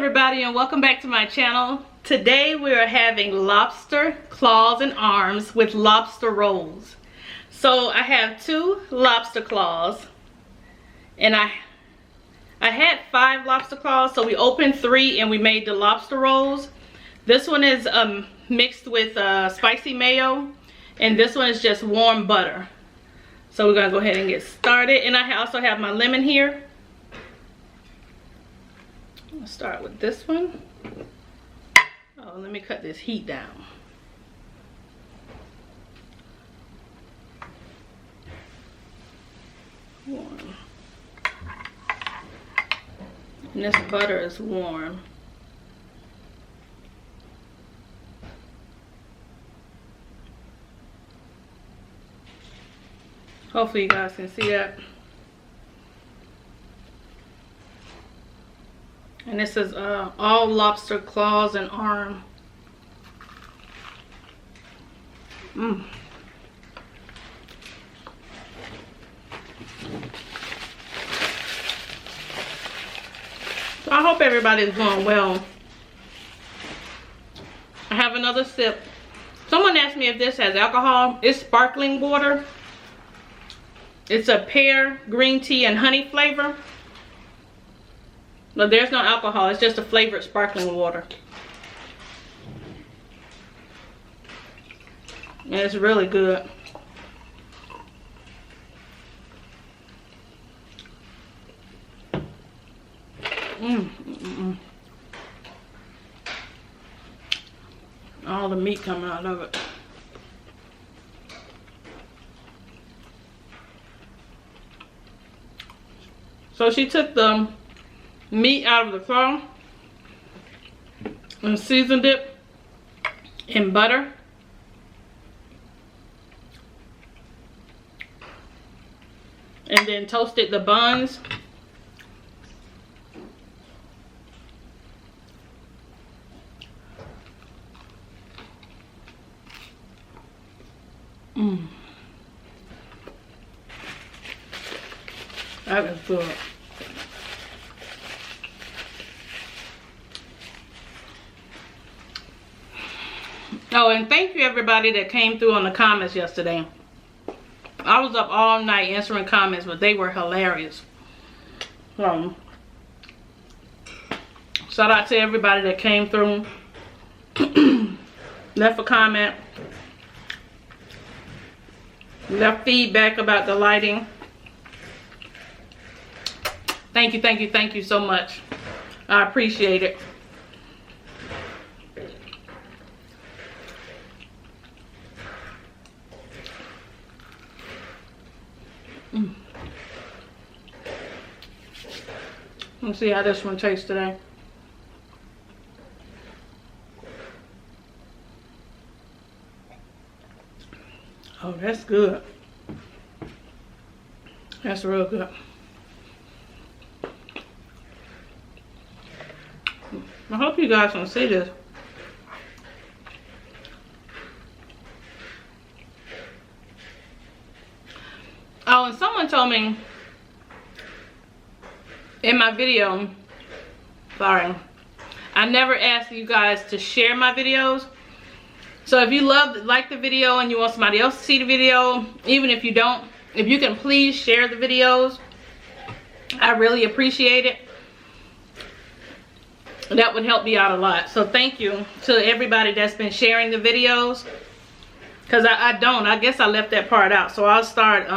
everybody, and welcome back to my channel. Today we are having lobster claws and arms with lobster rolls. So I have 2 lobster claws, and I had 5 lobster claws, so we opened 3 and we made the lobster rolls. This one is mixed with spicy mayo, and this one is just warm butter. So we're gonna go ahead and get started. And I also have my lemon here. I'll start with this one. Oh, let me cut this heat down. Warm. And this butter is warm. Hopefully you guys can see that. And this is all lobster claws and arm. So I hope everybody's doing well. I have another sip. Someone asked me if this has alcohol. It's sparkling water. It's a pear, green tea, and honey flavor. But there's no alcohol. It's just a flavored sparkling water. And it's really good. All the meat coming out of it. So she took the meat out of the claw and seasoned it in butter. And then toasted the buns. That is good. Oh, and thank you everybody that came through on the comments yesterday. I was up all night answering comments, but they were hilarious. Shout out to everybody that came through, left a comment, left feedback about the lighting. Thank you so much. I appreciate it. Let's see how this one tastes today. Oh, that's good. That's real good. I hope you guys can see this. Oh, and someone told me in my video, sorry, I never asked you guys to share my videos. So if you like the video and you want somebody else to see the video, even if you don't, if you can please share the videos, I really appreciate it. That would help me out a lot. So thank you to everybody that's been sharing the videos. Because I guess I left that part out. So I'll start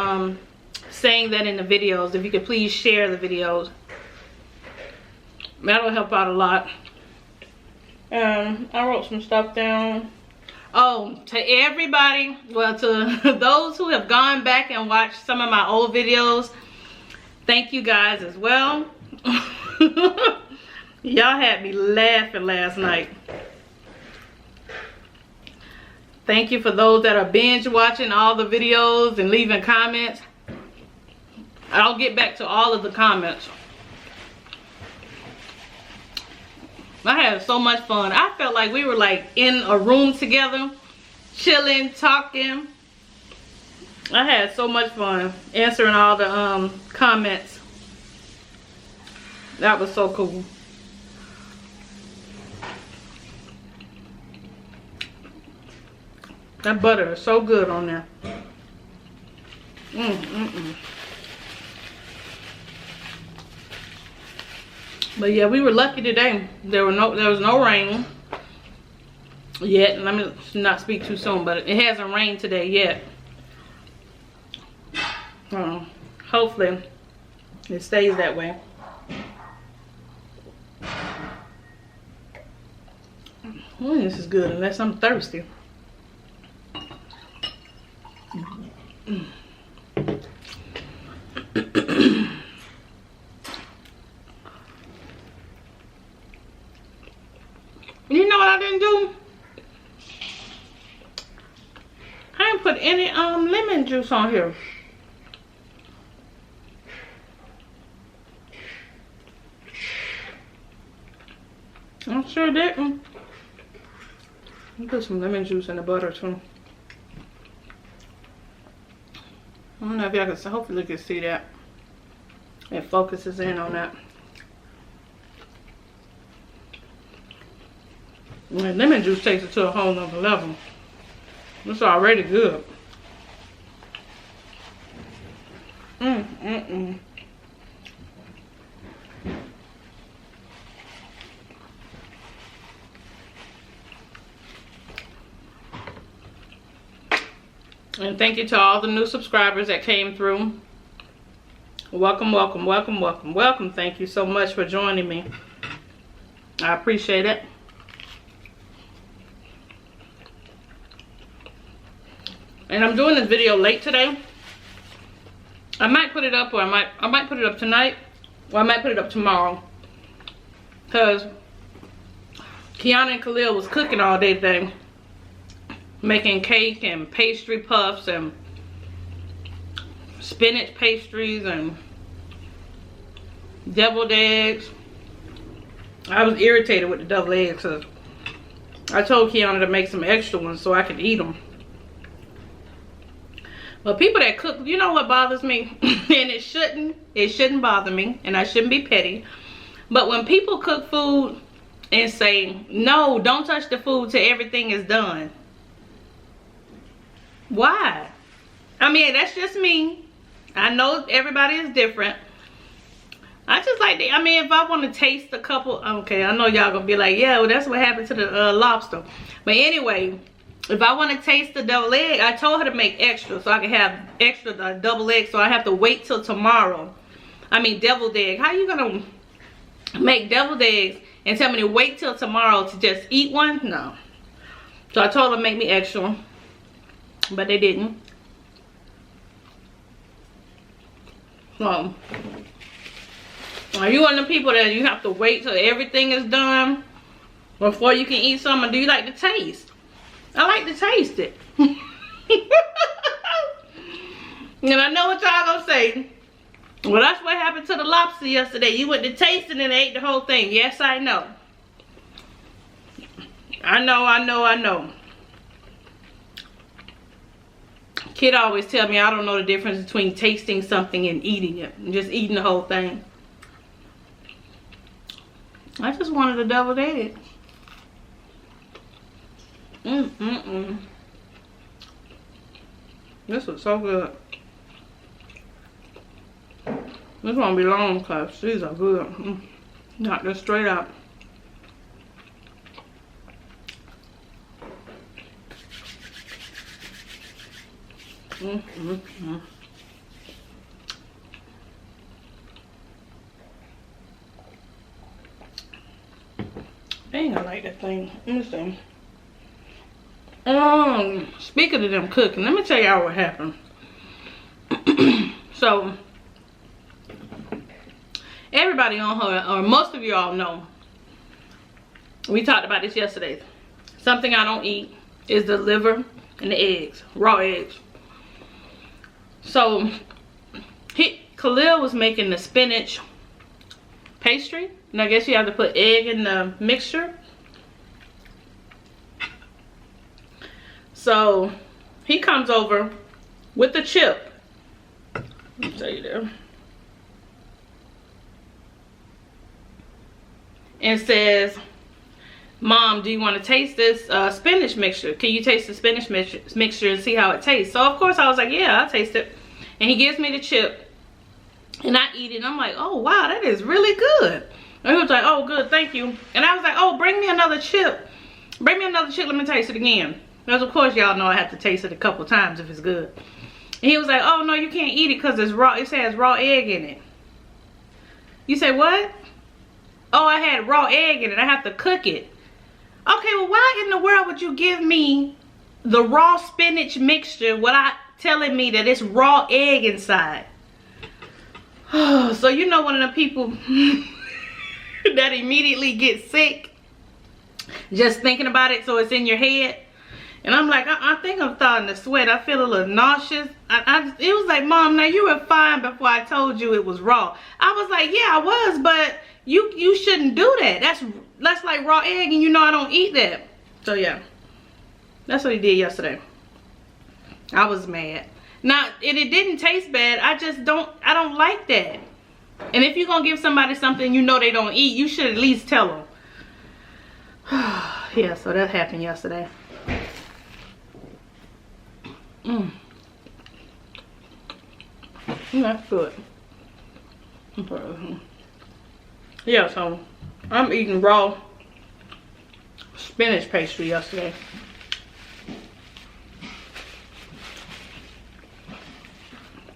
saying that in the videos. If you could please share the videos. That'll help out a lot. I wrote some stuff down. Oh, to everybody, well, to those who have gone back and watched some of my old videos, thank you guys as well. Y'all had me laughing last night. Thank you for those that are binge watching all the videos and leaving comments. I'll get back to all of the comments. I had so much fun. I felt like we were like in a room together, chilling, talking. I had so much fun answering all the comments. That was so cool. That butter is so good on there. But yeah, we were lucky today. There was no rain yet. Let me not speak too soon, but it hasn't rained today yet. Hopefully it stays that way. This is good unless I'm thirsty. You know what I didn't do? I didn't put any lemon juice on here. I sure didn't. I'll put some lemon juice in the butter too. I don't know if y'all can, hopefully you can see that. It focuses in on that. And lemon juice takes it to a whole nother level. It's already good. And thank you to all the new subscribers that came through. Welcome, welcome, welcome, welcome, welcome. Thank you so much for joining me. I appreciate it. And I'm doing this video late today. I might put it up, or I might put it up tonight, or I might put it up tomorrow. Cause Kiana and Khalil was cooking all day today, making cake and pastry puffs and spinach pastries and deviled eggs. I was irritated with the deviled eggs because I told Kiana to make some extra ones so I could eat them. But people that cook, you know what bothers me? And it shouldn't bother me, and I shouldn't be petty. But when people cook food and say, no, don't touch the food till everything is done. Why? I mean, that's just me. I know everybody is different. I just like I mean, if I want to taste a couple, okay, I know y'all gonna be like, yeah, well, that's what happened to the lobster. But anyway, if I want to taste the deviled egg, I told her to make extra so I can have extra double egg, so I have to wait till tomorrow. I mean, deviled egg. How you gonna make deviled eggs and tell me to wait till tomorrow to just eat one? No. So I told her to make me extra, but they didn't. So, are you one of the people that you have to wait till everything is done before you can eat something? Or do you like to taste? I like to taste it. And I know what y'all gonna say. Well, that's what happened to the lobster yesterday. You went to taste it and ate the whole thing. Yes, I know. I know. Kid always tell me I don't know the difference between tasting something and eating it. And just eating the whole thing. I just wanted a deviled egg. This was so good. This won't be long because these are good. Not just straight up. Dang, I like that thing. Let me see. Speaking of them cooking, let me tell y'all what happened. So, everybody on her, or most of y'all know, we talked about this yesterday. Something I don't eat is the liver and the eggs, raw eggs. So, Khalil was making the spinach pastry, and I guess you have to put egg in the mixture. So he comes over with the chip. Let me tell you there. And says, Mom, do you want to taste this spinach mixture? Can you taste the spinach mixture and see how it tastes? So of course I was like, yeah, I'll taste it. And he gives me the chip. And I eat it, and I'm like, oh, wow, that is really good. And he was like, oh, good, thank you. And I was like, oh, bring me another chip. Bring me another chip, let me taste it again. Because, of course, y'all know I have to taste it a couple times if it's good. And he was like, oh, no, you can't eat it because it's raw. It says raw egg in it. You say, what? Oh, I had raw egg in it. I have to cook it. Okay, well, why in the world would you give me the raw spinach mixture without telling me that it's raw egg inside? So you know one of the people that immediately gets sick just thinking about it, so it's in your head. And I'm like, I think I'm starting to sweat. I feel a little nauseous. It was like, Mom, now you were fine before I told you it was raw. I was like, yeah, I was, but you shouldn't do that. That's like raw egg, and you know I don't eat that. So yeah, that's what he did yesterday. I was mad. Now, and it didn't taste bad. I don't like that. And if you're going to give somebody something you know they don't eat, you should at least tell them. Yeah, so that happened yesterday. That's good. Yeah, so I'm eating raw spinach pastry yesterday.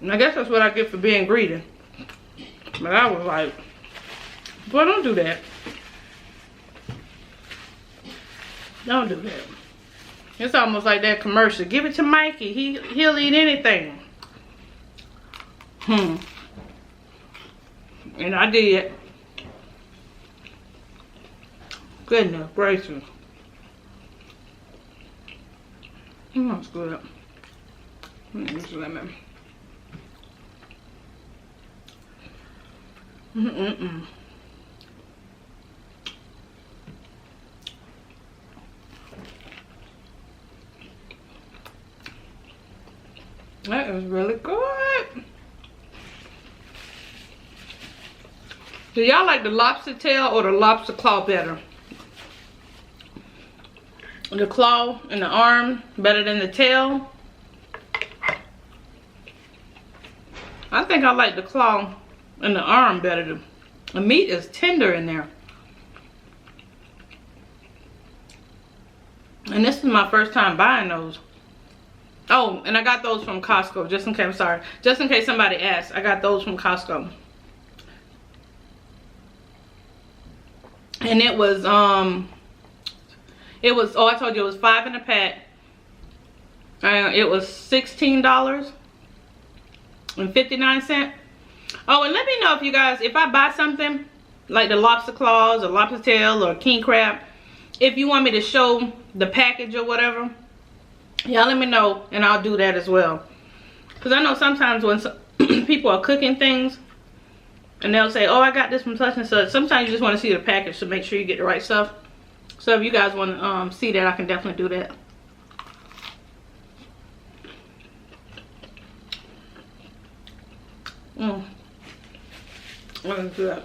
And I guess that's what I get for being greedy. But I was like, boy, don't do that. Don't do that. It's almost like that commercial. Give it to Mikey. He'll eat anything. And I did. Goodness gracious. That's good. This lemon. That is really good. Do y'all like the lobster tail or the lobster claw better? The claw and the arm better than the tail? I think I like the claw and the arm better. The meat is tender in there. And this is my first time buying those. Oh, and I got those from Costco, just in case, I'm sorry. Just in case somebody asks, I got those from Costco. And it was, oh, I told you it was 5 in a pack. It was $16.59. Oh, and let me know if you guys, if I buy something like the lobster claws or lobster tail or king crab, if you want me to show the package or whatever, y'all let me know and I'll do that as well. Because I know sometimes when people are cooking things and they'll say, oh, I got this from such and such. Sometimes you just want to see the package to make sure you get the right stuff. So if you guys want to see that, I can definitely do that. Let's do that.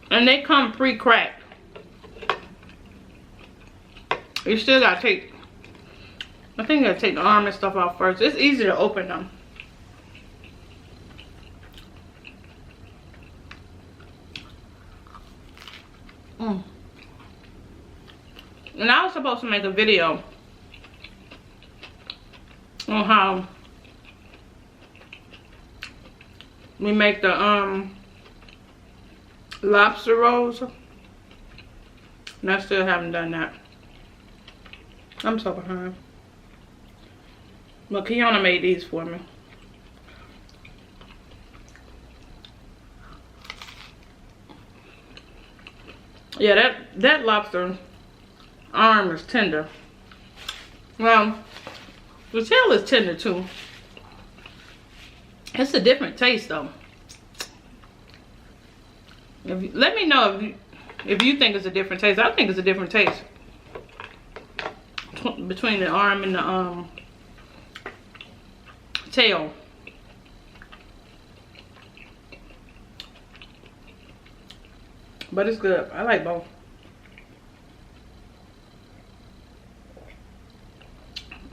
And they come pre-cracked. You still gotta take, I think you gotta take the arm and stuff off first. It's easy to open them. And I was supposed to make a video on how we make the lobster rolls, and I still haven't done that. I'm so behind. But Kiana made these for me. Yeah, that lobster arm is tender. Well, the tail is tender too. It's a different taste though. Let me know if you think it's a different taste. I think it's a different taste between the arm and the tail. But it's good. I like both.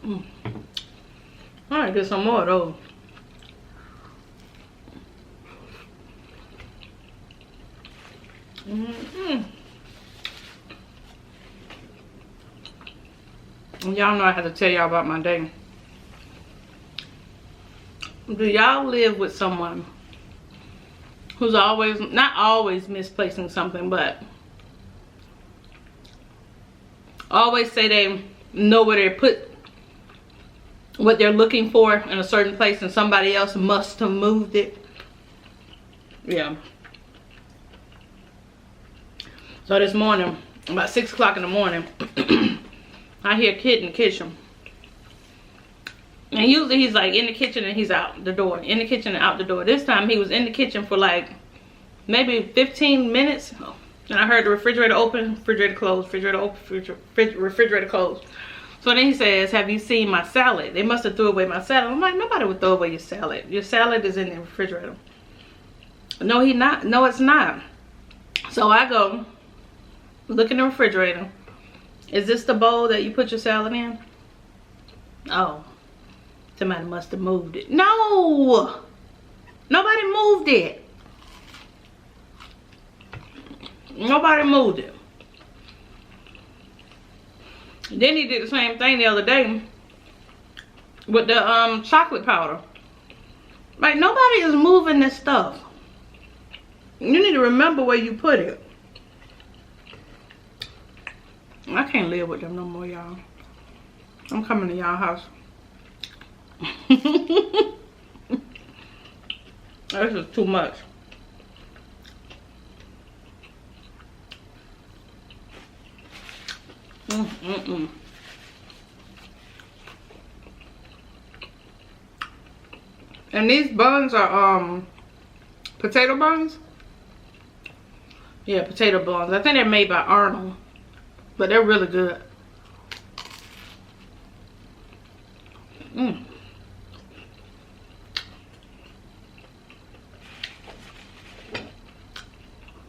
I might get some more of those. Y'all know I had to tell y'all about my day. Do y'all live with someone who's always, not always misplacing something, but always say they know where they put what they're looking for in a certain place and somebody else must have moved it? Yeah. So this morning, about 6 o'clock in the morning, I hear a kid in the kitchen. And usually he's like in the kitchen and he's out the door. In the kitchen and out the door. This time he was in the kitchen for like maybe 15 minutes. And I heard the refrigerator open, refrigerator closed, refrigerator open, refrigerator closed. So then he says, have you seen my salad? They must have threw away my salad. I'm like, nobody would throw away your salad. Your salad is in the refrigerator. No, he not. No, it's not. So I go, look in the refrigerator. Is this the bowl that you put your salad in? Oh, somebody must have moved it. No, nobody moved it. Nobody moved it. Then he did the same thing the other day with the chocolate powder. Like, nobody is moving this stuff. You need to remember where you put it. I can't live with them no more, y'all. I'm coming to y'all house. This is too much. And these buns are potato buns. Yeah, potato buns. I think they're made by Arnold, but they're really good.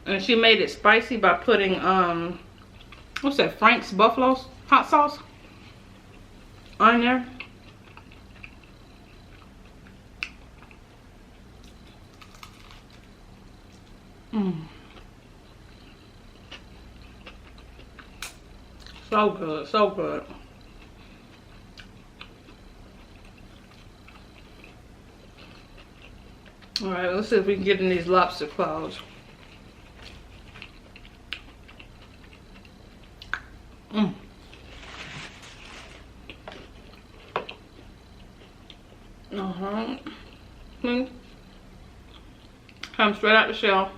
And she made it spicy by putting what's that, Frank's Buffalo hot sauce on there. So good, so good. All right, let's see if we can get in these lobster claws. Come straight out the shell.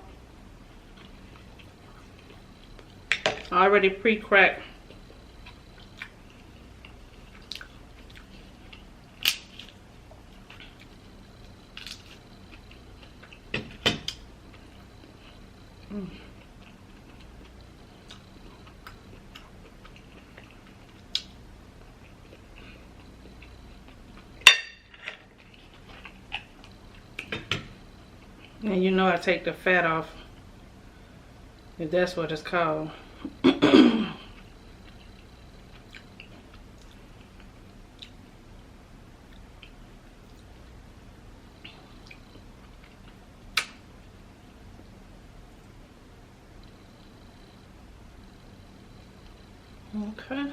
Already pre-cracked. And you know I take the fat off, if that's what it's called. Okay.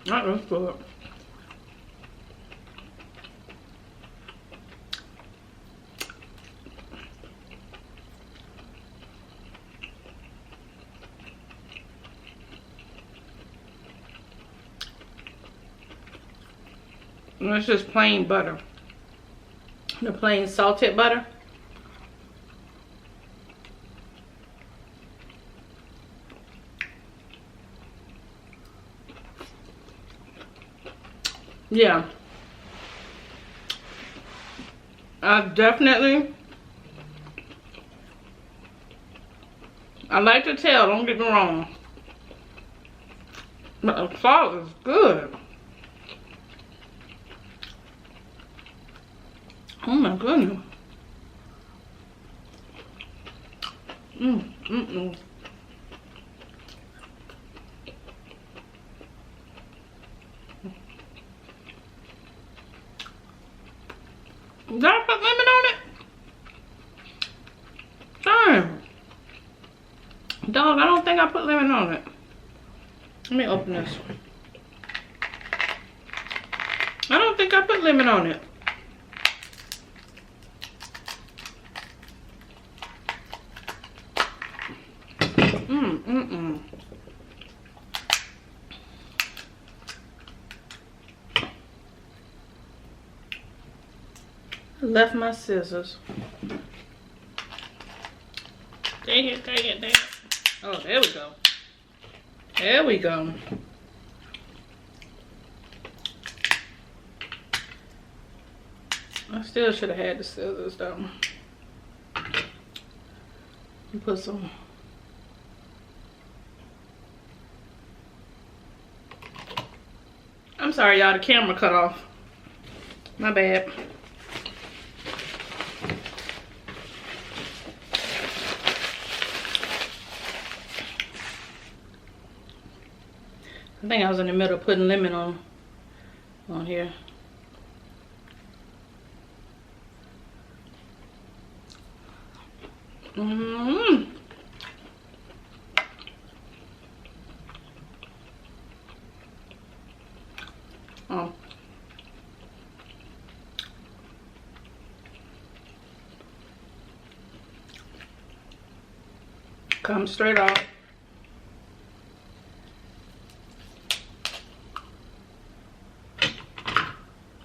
That was good. And it's just plain butter. The plain salted butter. Yeah. I like the tail, don't get me wrong. But the sauce is good. Oh my goodness. Did I put lemon on it? Darn. Dog, I don't think I put lemon on it. Let me open this. I don't think I put lemon on it. I left my scissors. Dang it, dang it, dang it. Oh, there we go. There we go. I still should have had the scissors though. Put some. I'm sorry, y'all. The camera cut off. My bad. I think I was in the middle of putting lemon on here. Oh. Comes straight off.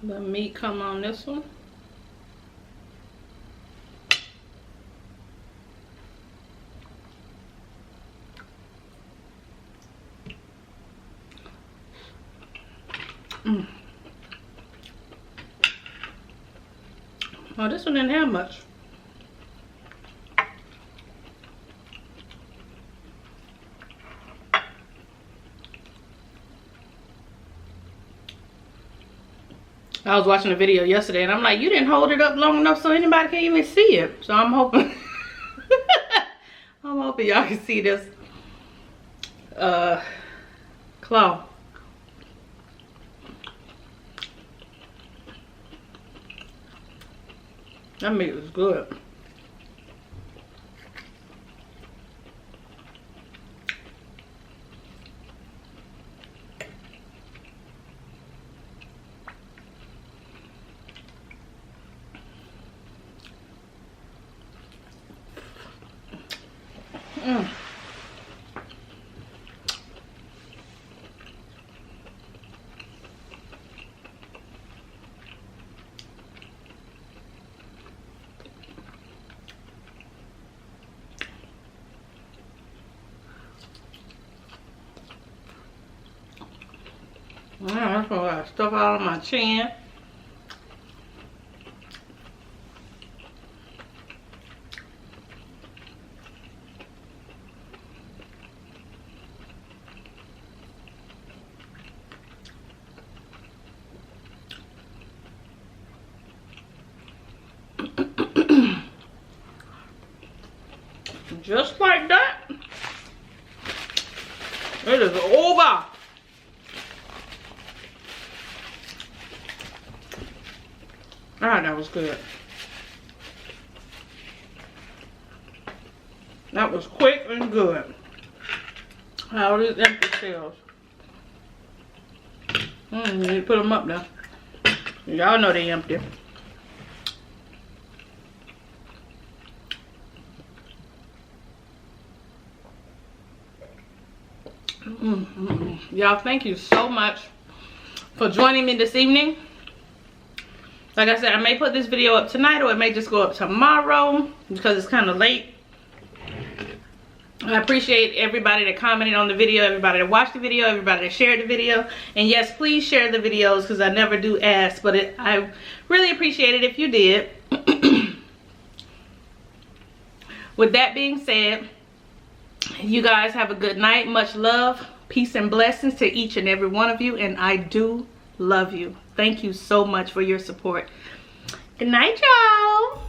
The meat come on this one. Oh, this one didn't have much. I was watching a video yesterday and I'm like, you didn't hold it up long enough so anybody can even see it. So I'm hoping I'm hoping y'all can see this claw. That meat was good. That's a lot of stuff out of my chin. Just like that, it is over. Ah, that was good. That was quick and good. How these empty shells. You need to put them up now. Y'all know they empty. Y'all, thank you so much for joining me this evening. Like I said, I may put this video up tonight or it may just go up tomorrow because it's kind of late. I appreciate everybody that commented on the video, everybody that watched the video, everybody that shared the video. And yes, please share the videos because I never do ask, but I really appreciate it if you did. With that being said, you guys have a good night. Much love, peace, and blessings to each and every one of you. And I do love you. Thank you so much for your support. Good night, y'all.